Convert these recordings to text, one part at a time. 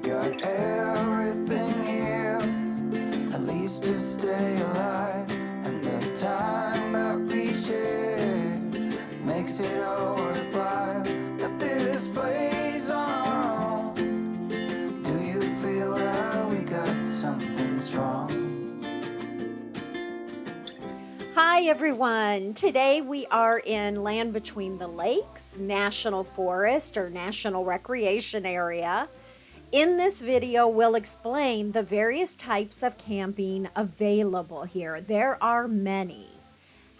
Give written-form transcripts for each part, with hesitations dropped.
got everything here, at least to stay alive. And the time that we share makes it all worthwhile. Got this place on our own. Do you feel that we got something strong? Hi everyone. Today we are in Land Between the Lakes National Forest or National Recreation Area. In this video, we'll explain the various types of camping available here. There are many,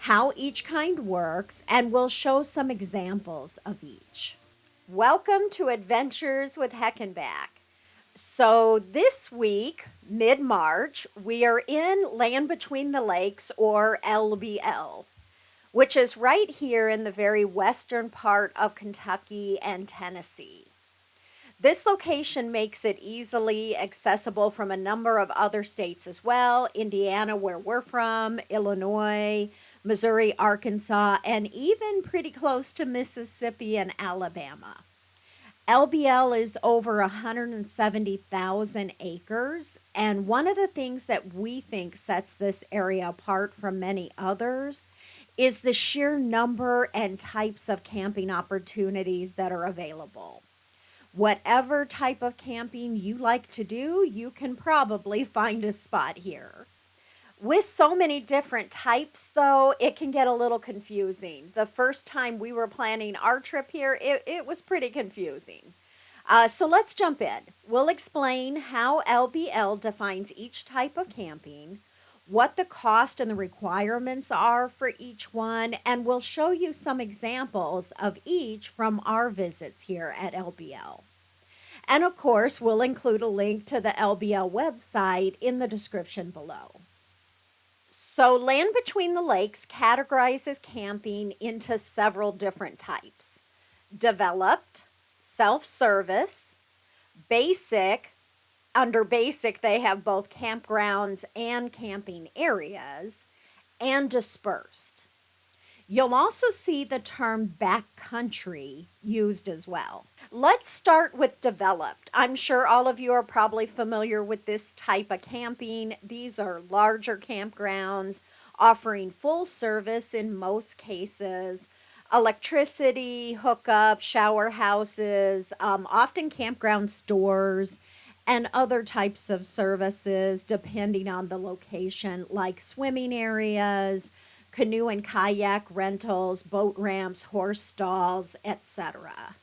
how each kind works, and we'll show some examples of each. Welcome to Adventures with Heckenback. So this week, mid-March, we are in Land Between the Lakes, or LBL, which is right here in the very western part of Kentucky and Tennessee. This location makes it easily accessible from a number of other states as well: Indiana, where we're from, Illinois, Missouri, Arkansas, and even pretty close to Mississippi and Alabama. LBL is over 170,000 acres, and one of the things that we think sets this area apart from many others is the sheer number and types of camping opportunities that are available. Whatever type of camping you like to do, you can probably find a spot here. With so many different types, though, it can get a little confusing. The first time we were planning our trip here, it was pretty confusing. So let's jump in. We'll explain how LBL defines each type of camping, what the cost and the requirements are for each one, and we'll show you some examples of each from our visits here at LBL. And of course, we'll include a link to the LBL website in the description below. So Land Between the Lakes categorizes camping into several different types: developed, self-service, basic. Under basic, they have both campgrounds and camping areas, and dispersed. You'll also see the term backcountry used as well. Let's start with developed. I'm sure all of you are probably familiar with this type of camping. These are larger campgrounds offering full service in most cases, electricity, hookup, shower houses, often campground stores, and other types of services depending on the location, like swimming areas, canoe and kayak rentals, boat ramps, horse stalls, etc.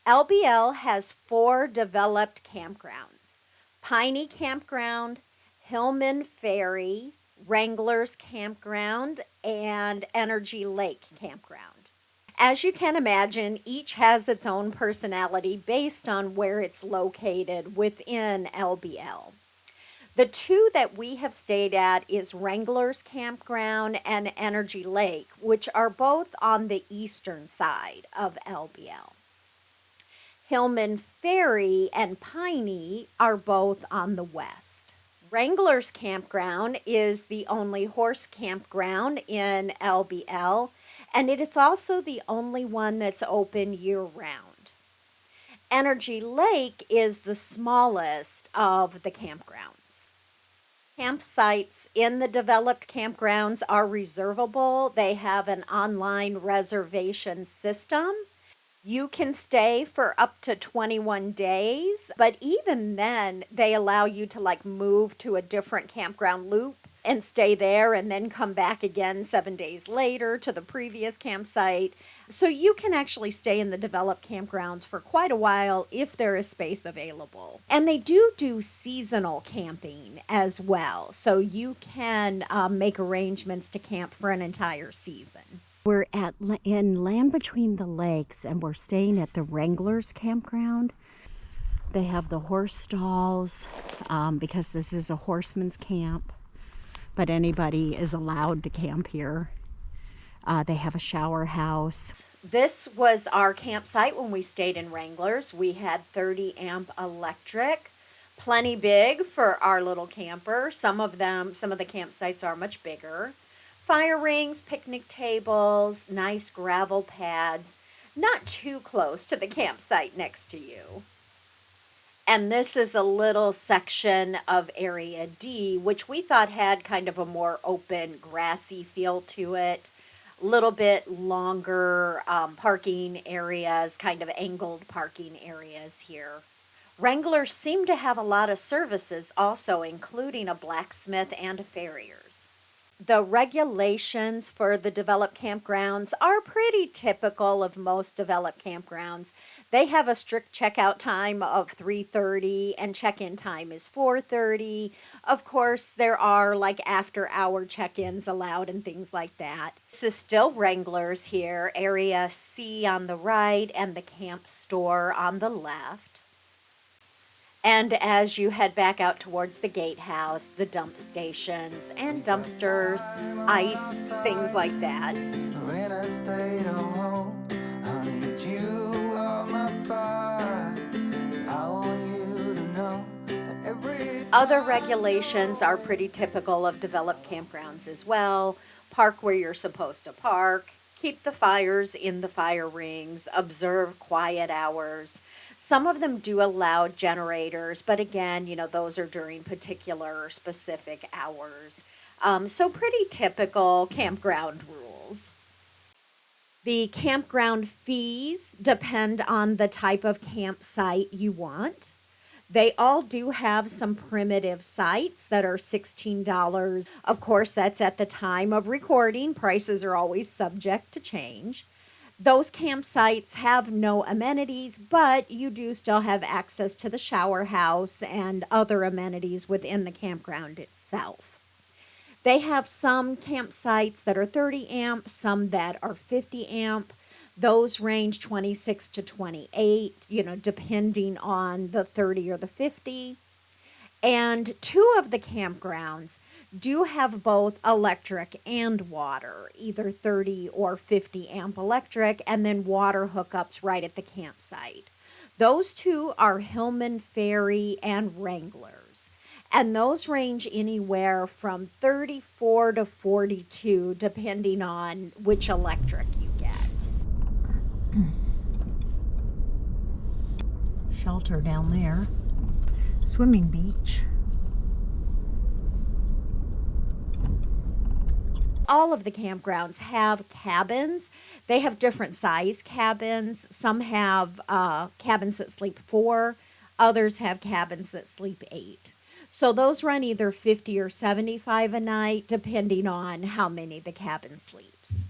LBL has 4 developed campgrounds: Piney Campground, Hillman Ferry, Wrangler's Campground, and Energy Lake Campground. As you can imagine, each has its own personality based on where it's located within LBL. The 2 that we have stayed at is Wrangler's Campground and Energy Lake, which are both on the eastern side of LBL. Hillman Ferry and Piney are both on the west. Wrangler's Campground is the only horse campground in LBL, and it is also the only one that's open year-round. Energy Lake is the smallest of the campgrounds. Campsites in the developed campgrounds are reservable. They have an online reservation system. You can stay for up to 21 days, but even then, they allow you to move to a different campground loop and stay there and then come back again 7 days later to the previous campsite. So you can actually stay in the developed campgrounds for quite a while if there is space available. And they do seasonal camping as well, so you can make arrangements to camp for an entire season. We're in Land Between the Lakes, and we're staying at the Wrangler's Campground. They have the horse stalls because this is a horseman's camp, but anybody is allowed to camp here. They have a shower house. This was our campsite when we stayed in Wrangler's. We had 30 amp electric, plenty big for our little camper. Some of the campsites are much bigger. Fire rings, picnic tables, nice gravel pads, not too close to the campsite next to you. And this is a little section of Area D, which we thought had kind of a more open, grassy feel to it. A little bit longer parking areas, kind of angled parking areas here. Wranglers seem to have a lot of services also, including a blacksmith and a farrier's. The regulations for the developed campgrounds are pretty typical of most developed campgrounds. They have a strict checkout time of 3:30 and check-in time is 4:30. Of course, there are like after-hour check-ins allowed and things like that. This is still Wranglers here, Area C on the right and the camp store on the left. And as you head back out towards the gatehouse, the dump stations and dumpsters, ice, things like that. When I stayed home, I need you on my fire. I want you to know that every Other regulations are pretty typical of developed campgrounds as well. Park where you're supposed to park, keep the fires in the fire rings, observe quiet hours. Some of them do allow generators, but again, those are during particular or specific hours. So pretty typical campground rules. The campground fees depend on the type of campsite you want. They all do have some primitive sites that are $16. Of course, that's at the time of recording. Prices are always subject to change. Those campsites have no amenities, but you do still have access to the shower house and other amenities within the campground itself. They have some campsites that are 30 amp, some that are 50 amp. Those range 26 to 28, depending on the 30 or the 50. And two of the campgrounds do have both electric and water, either 30 or 50 amp electric, and then water hookups right at the campsite. Those two are Hillman Ferry and Wranglers. And those range anywhere from 34 to 42, depending on which electric you get. Shelter down there. Swimming beach. All of the campgrounds have cabins. They have different size cabins. Some have cabins that sleep 4. Others have cabins that sleep 8. So those run either 50 or 75 a night, depending on how many the cabin sleeps.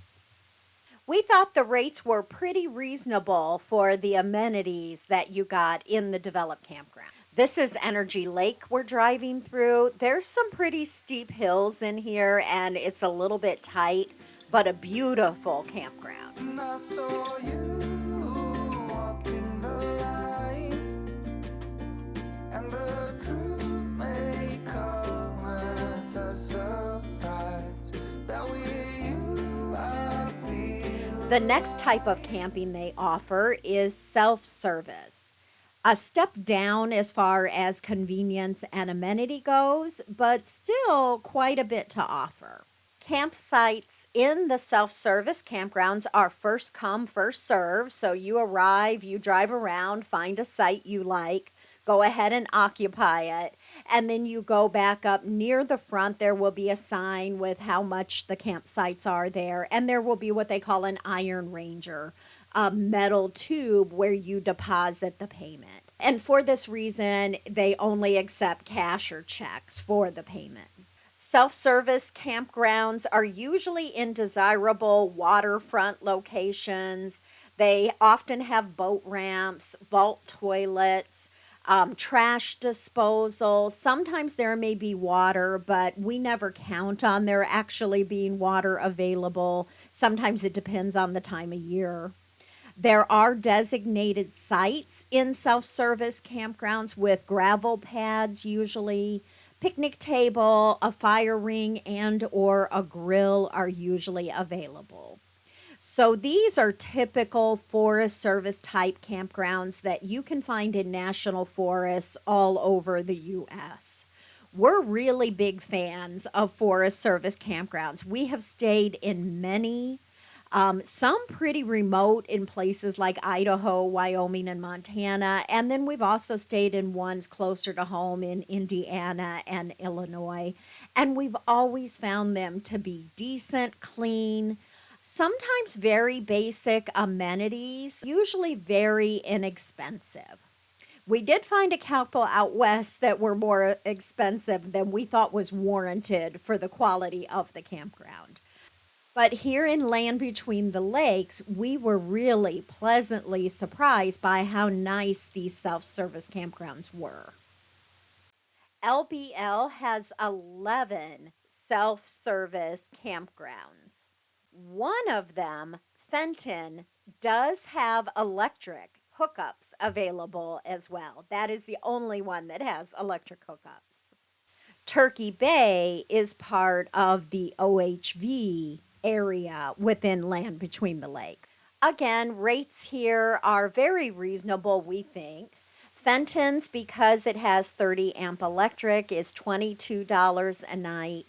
We thought the rates were pretty reasonable for the amenities that you got in the developed campground. This is Energy Lake we're driving through. There's some pretty steep hills in here, and it's a little bit tight, but a beautiful campground. And I saw you walking the line, and the truth may come as a surprise that with you I feel. The next type of camping they offer is self-service. A step down as far as convenience and amenity goes, but still quite a bit to offer. Campsites in the self-service campgrounds are first come, first serve. So you arrive, you drive around, find a site you like, go ahead and occupy it, and then you go back up near the front. There will be a sign with how much the campsites are there, and there will be what they call an iron ranger, a metal tube where you deposit the payment. And for this reason, they only accept cash or checks for the payment. Self-service campgrounds are usually in desirable waterfront locations. They often have boat ramps, vault toilets, trash disposal. Sometimes there may be water, but we never count on there actually being water available. Sometimes it depends on the time of year. There are designated sites in self-service campgrounds with gravel pads usually. Picnic table, a fire ring, and or a grill are usually available. So these are typical Forest Service type campgrounds that you can find in national forests all over the U.S. We're really big fans of Forest Service campgrounds. We have stayed in many. Some pretty remote in places like Idaho, Wyoming, and Montana. And then we've also stayed in ones closer to home in Indiana and Illinois. And we've always found them to be decent, clean, sometimes very basic amenities, usually very inexpensive. We did find a couple out west that were more expensive than we thought was warranted for the quality of the campground. But here in Land Between the Lakes, we were really pleasantly surprised by how nice these self service campgrounds were. LBL has 11 self service campgrounds. One of them, Fenton, does have electric hookups available as well. That is the only one that has electric hookups. Turkey Bay is part of the OHV area within Land Between the Lakes. Again, rates here are very reasonable, we think. Fenton's, because it has 30 amp electric, is $22 a night.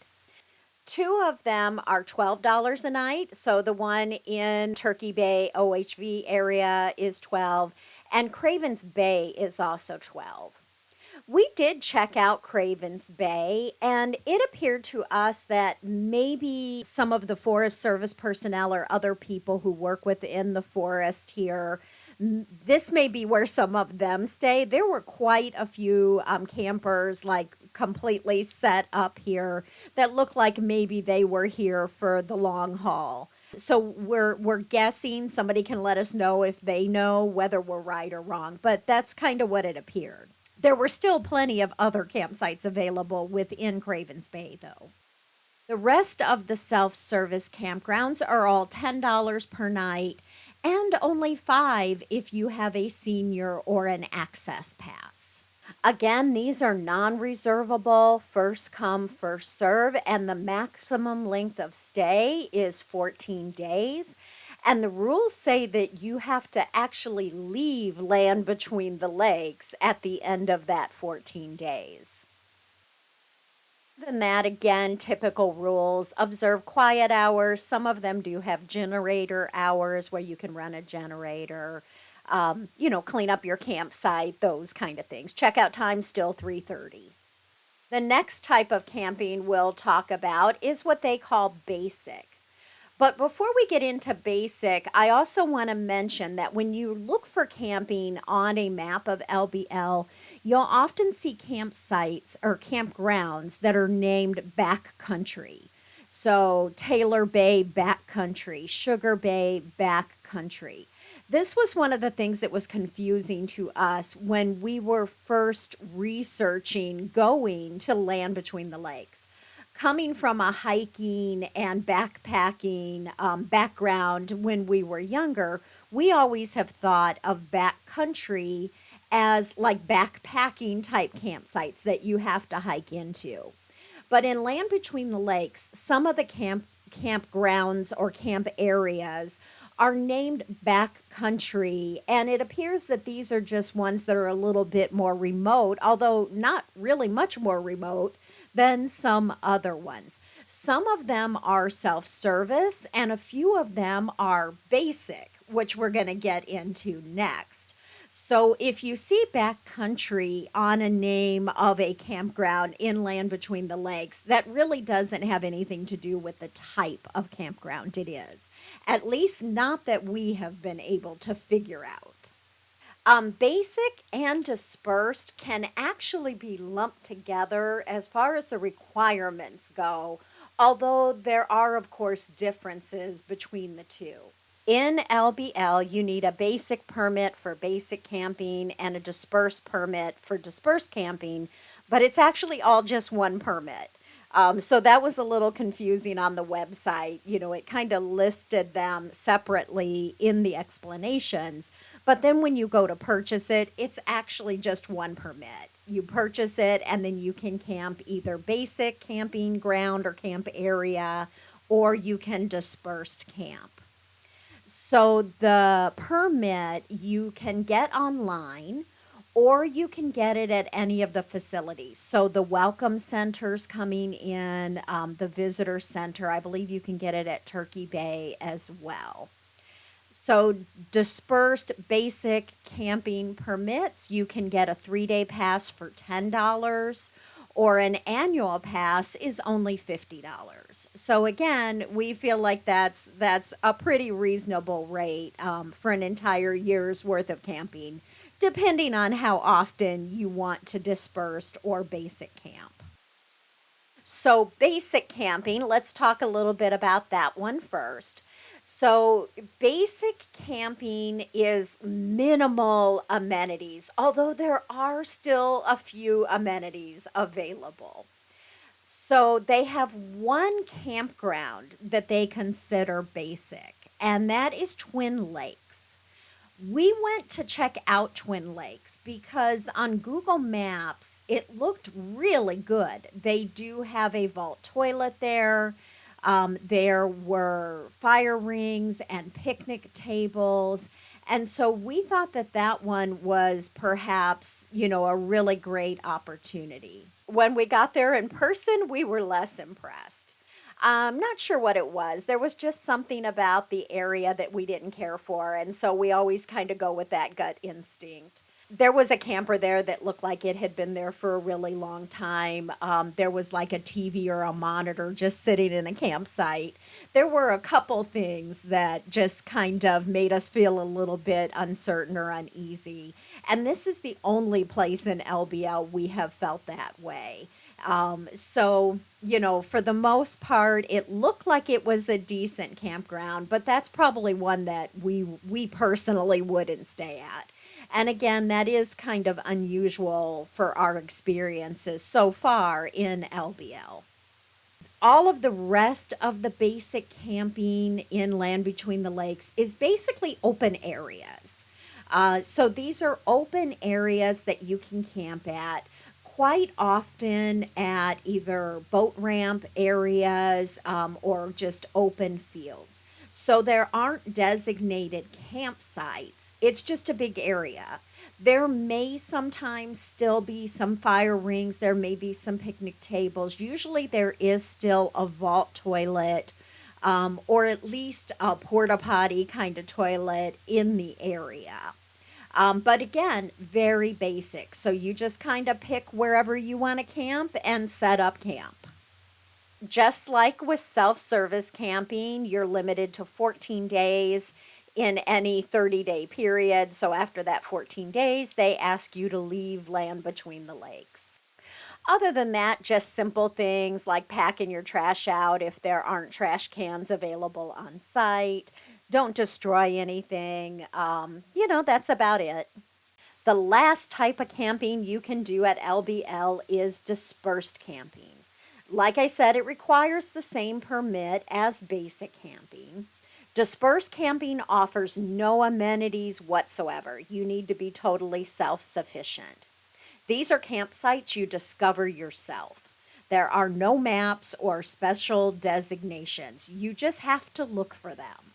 Two of them are $12 a night. So the one in Turkey Bay OHV area is 12, and Cravens Bay is also 12. We did check out Cravens Bay, and it appeared to us that maybe some of the Forest Service personnel or other people who work within the forest here, this may be where some of them stay. There were quite a few campers, like completely set up here, that looked like maybe they were here for the long haul. So we're guessing. Somebody can let us know if they know whether we're right or wrong, but that's kind of what it appeared. There were still plenty of other campsites available within Cravens Bay, though. The rest of the self service campgrounds are all $10 per night and only 5 if you have a senior or an access pass. Again, these are non reservable, first come, first serve, and the maximum length of stay is 14 days. And the rules say that you have to actually leave Land Between the Lakes at the end of that 14 days. Than that, again, typical rules: observe quiet hours. Some of them do have generator hours where you can run a generator, clean up your campsite, those kind of things. Checkout time still 3:30. The next type of camping we'll talk about is what they call basic. But before we get into basic, I also want to mention that when you look for camping on a map of LBL, you'll often see campsites or campgrounds that are named backcountry. So Taylor Bay backcountry, Sugar Bay backcountry. This was one of the things that was confusing to us when we were first researching going to Land Between the Lakes. Coming from a hiking and backpacking background when we were younger, we always have thought of backcountry as like backpacking type campsites that you have to hike into. But in Land Between the Lakes, some of the campgrounds or camp areas are named backcountry, and it appears that these are just ones that are a little bit more remote, although not really much more remote than some other ones. Some of them are self service, and a few of them are basic, which we're going to get into next. So, if you see backcountry on a name of a campground in Land Between the Lakes, that really doesn't have anything to do with the type of campground it is, at least not that we have been able to figure out. Basic and dispersed can actually be lumped together as far as the requirements go, although there are, of course, differences between the two. In LBL, you need a basic permit for basic camping and a dispersed permit for dispersed camping, but it's actually all just one permit. So that was a little confusing on the website. It kind of listed them separately in the explanations. But then when you go to purchase it, it's actually just one permit. You purchase it and then you can camp either basic camping ground or camp area, or you can dispersed camp. So the permit you can get online, or you can get it at any of the facilities. So the welcome centers coming in, the visitor center, I believe you can get it at Turkey Bay as well. So, dispersed basic camping permits, you can get a 3-day pass for $10, or an annual pass is only $50. So again, we feel like that's a pretty reasonable rate for an entire year's worth of camping, depending on how often you want to dispersed or basic camp. So, basic camping, let's talk a little bit about that one first. So, basic camping is minimal amenities, although there are still a few amenities available. So, they have one campground that they consider basic, and that is Twin Lakes. We went to check out Twin Lakes because on Google Maps it looked really good. They do have a vault toilet there. There were fire rings and picnic tables. And so we thought that that one was perhaps, a really great opportunity. When we got there in person, we were less impressed. I'm not sure what it was. There was just something about the area that we didn't care for, and so we always kind of go with that gut instinct. There was a camper there that looked like it had been there for a really long time. There was like a TV or a monitor just sitting in a campsite. There were a couple things that just kind of made us feel a little bit uncertain or uneasy. And this is the only place in LBL we have felt that way. So, for the most part, it looked like it was a decent campground, but that's probably one that we personally wouldn't stay at. And again, that is kind of unusual for our experiences so far in LBL. All of the rest of the basic camping in Land Between the Lakes is basically open areas. So these are open areas that you can camp at quite often at either boat ramp areas or just open fields. So there aren't designated campsites. It's just a big area. There may sometimes still be some fire rings. There may be some picnic tables. Usually there is still a vault toilet or at least a porta potty kind of toilet in the area. But again, very basic. So you just kind of pick wherever you want to camp and set up camp. Just like with self-service camping, you're limited to 14 days in any 30-day period. So after that 14 days, they ask you to leave Land Between the Lakes. Other than that, just simple things like packing your trash out if there aren't trash cans available on site. Don't destroy anything. That's about it. The last type of camping you can do at LBL is dispersed camping. Like I said, it requires the same permit as basic camping. Dispersed camping offers no amenities whatsoever. You need to be totally self-sufficient. These are campsites you discover yourself. There are no maps or special designations. You just have to look for them.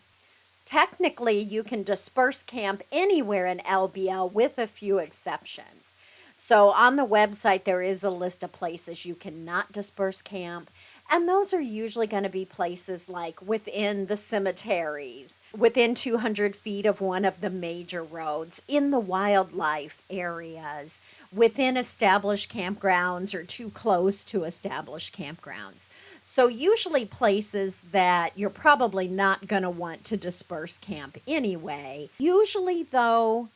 Technically, you can disperse camp anywhere in LBL with a few exceptions. So on the website, there is a list of places you cannot disperse camp. And those are usually going to be places like within the cemeteries, within 200 feet of one of the major roads, in the wildlife areas, within established campgrounds or too close to established campgrounds. So usually places that you're probably not going to want to disperse camp anyway. Usually though,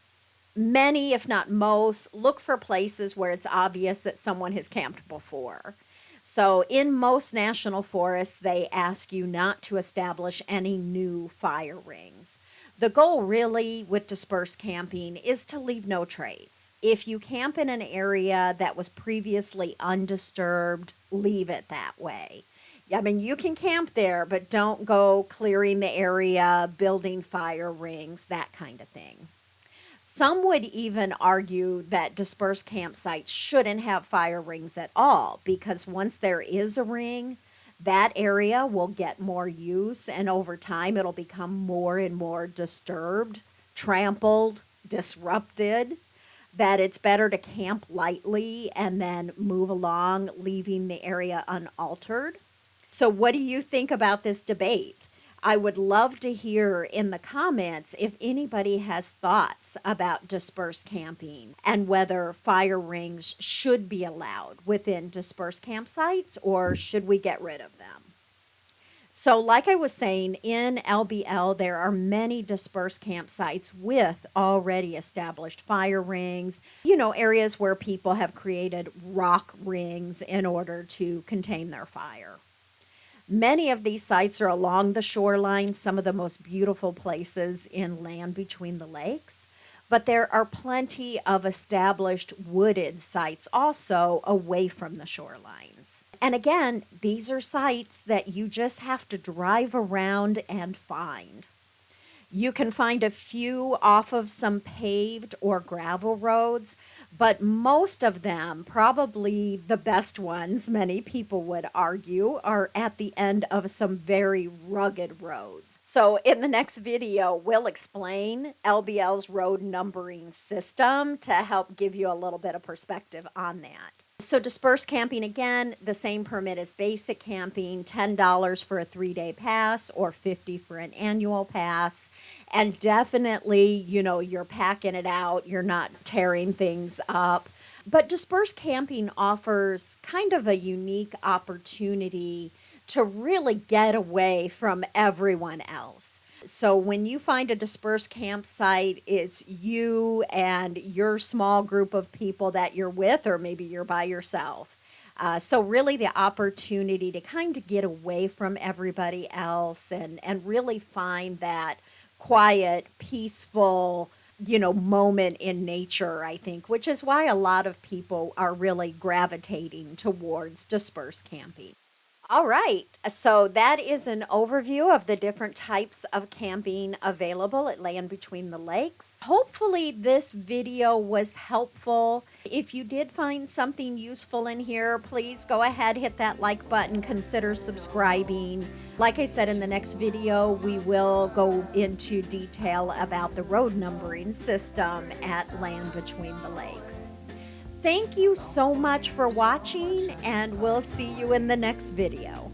many, if not most, look for places where it's obvious that someone has camped before. So in most national forests, they ask you not to establish any new fire rings. The goal really with dispersed camping is to leave no trace. If you camp in an area that was previously undisturbed, leave it that way. I mean, you can camp there, but don't go clearing the area, building fire rings, that kind of thing. Some would even argue that dispersed campsites shouldn't have fire rings at all because once there is a ring, that area will get more use and over time it'll become more and more disturbed, trampled, disrupted. that it's better to camp lightly and then move along, leaving the area unaltered. So, what do you think about this debate? I would love to hear in the comments if anybody has thoughts about dispersed camping and whether fire rings should be allowed within dispersed campsites or should we get rid of them. So, like I was saying, in LBL, there are many dispersed campsites with already established fire rings, areas where people have created rock rings in order to contain their fire. Many of these sites are along the shoreline, some of the most beautiful places in Land Between the Lakes. But there are plenty of established wooded sites also away from the shorelines. And again, these are sites that you just have to drive around and find. You can find a few off of some paved or gravel roads, but most of them, probably the best ones, many people would argue, are at the end of some very rugged roads. So in the next video, we'll explain LBL's road numbering system to help give you a little bit of perspective on that. So dispersed camping, again, the same permit as basic camping, $10 for a 3-day pass or $50 for an annual pass. And definitely, you're packing it out, you're not tearing things up. But dispersed camping offers kind of a unique opportunity to really get away from everyone else. So when you find a dispersed campsite, it's you and your small group of people that you're with, or maybe you're by yourself. So really the opportunity to kind of get away from everybody else and really find that quiet, peaceful, moment in nature, I think, which is why a lot of people are really gravitating towards dispersed camping. All right, so that is an overview of the different types of camping available at Land Between the Lakes. Hopefully this video was helpful. If you did find something useful in here, please go ahead, hit that like button, consider subscribing. Like I said, in the next video, we will go into detail about the road numbering system at Land Between the Lakes. Thank you so much for watching, and we'll see you in the next video.